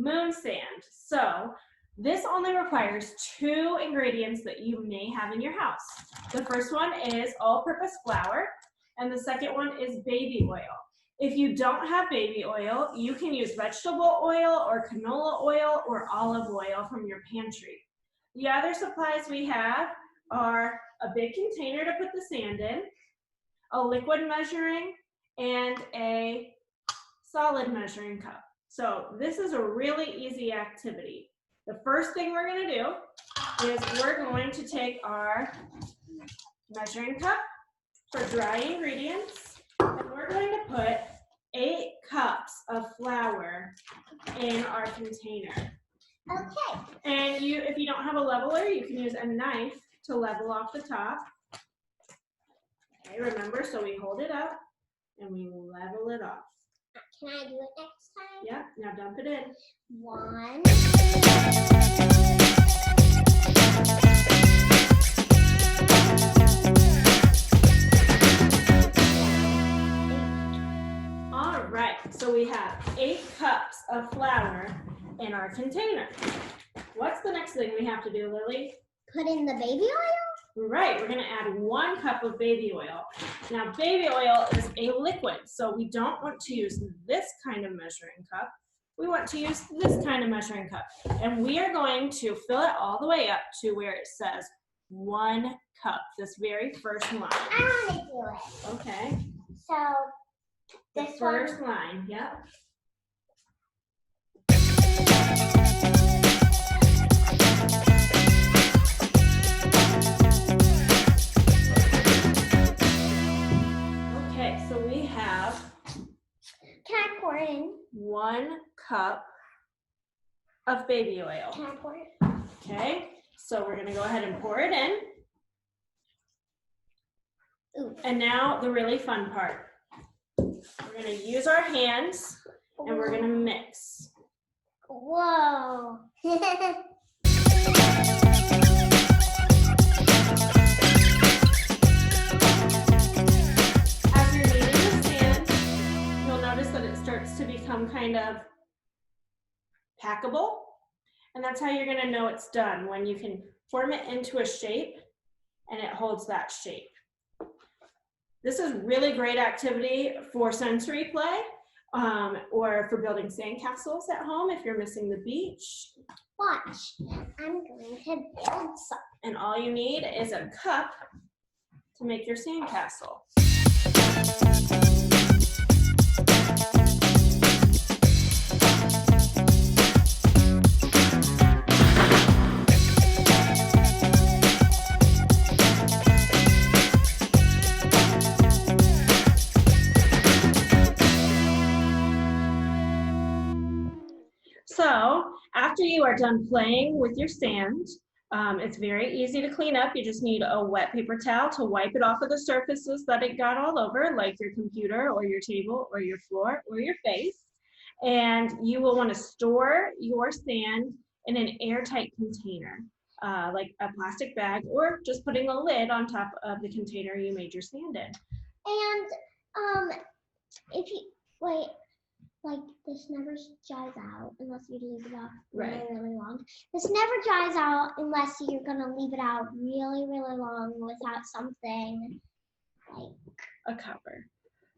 moon sand. So this only requires 2 ingredients that you may have in your house. The first one is all-purpose flour, and the second one is baby oil. If you don't have baby oil, you can use vegetable oil or canola oil or olive oil from your pantry. The other supplies we have are a big container to put the sand in, a liquid measuring, and a solid measuring cup. So this is a really easy activity. The first thing we're going to do is we're going to take our measuring cup for dry ingredients, and we're going to put 8 cups of flour in our container. Okay. And if you don't have a leveler, you can use a knife to level off the top. Okay, remember, so we hold it up and we level it off. Can I do it next time? Yeah, now dump it in. 1. All right, so we have 8 cups of flour in our container. What's the next thing we have to do, Lily? Put in the baby oil? Right, we're gonna add 1 cup of baby oil. Now, baby oil is a liquid, so we don't want to use this kind of measuring cup. We want to use this kind of measuring cup. And we are going to fill it all the way up to where it says 1 cup, this very first line. I want to do it. Okay. So, The this first line, yep. Okay, so we have Can I pour it in? 1 cup of baby oil. Can I pour it? Okay, so we're gonna go ahead and pour it in. Ooh. And now the really fun part. We're gonna use our hands and we're gonna mix. Whoa. As you're kneading the sand, you'll notice that it starts to become kind of packable. And that's how you're gonna know it's done, when you can form it into a shape and it holds that shape. This is really great activity for sensory play or for building sandcastles at home if you're missing the beach. Watch. I'm going to build some. And all you need is a cup to make your sandcastle. So after you are done playing with your sand, it's very easy to clean up. You just need a wet paper towel to wipe it off of the surfaces that it got all over, like your computer or your table or your floor or your face. And you will want to store your sand in an airtight container, like a plastic bag, or just putting a lid on top of the container you made your sand in. And if you wait, like this never dries out unless you leave it out really, Right. really long. This never dries out unless you're gonna leave it out really, really long without something like A cover.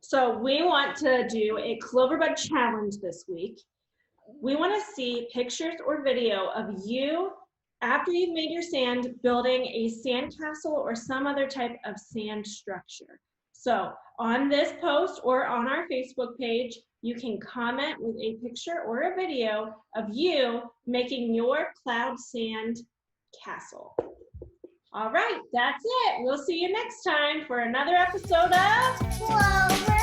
So we want to do a Cloverbud challenge this week. We want to see pictures or video of you after you've made your sand building a sandcastle or some other type of sand structure. So on this post or on our Facebook page, you can comment with a picture or a video of you making your cloud sand castle. All right, that's it. We'll see you next time for another episode of Clover.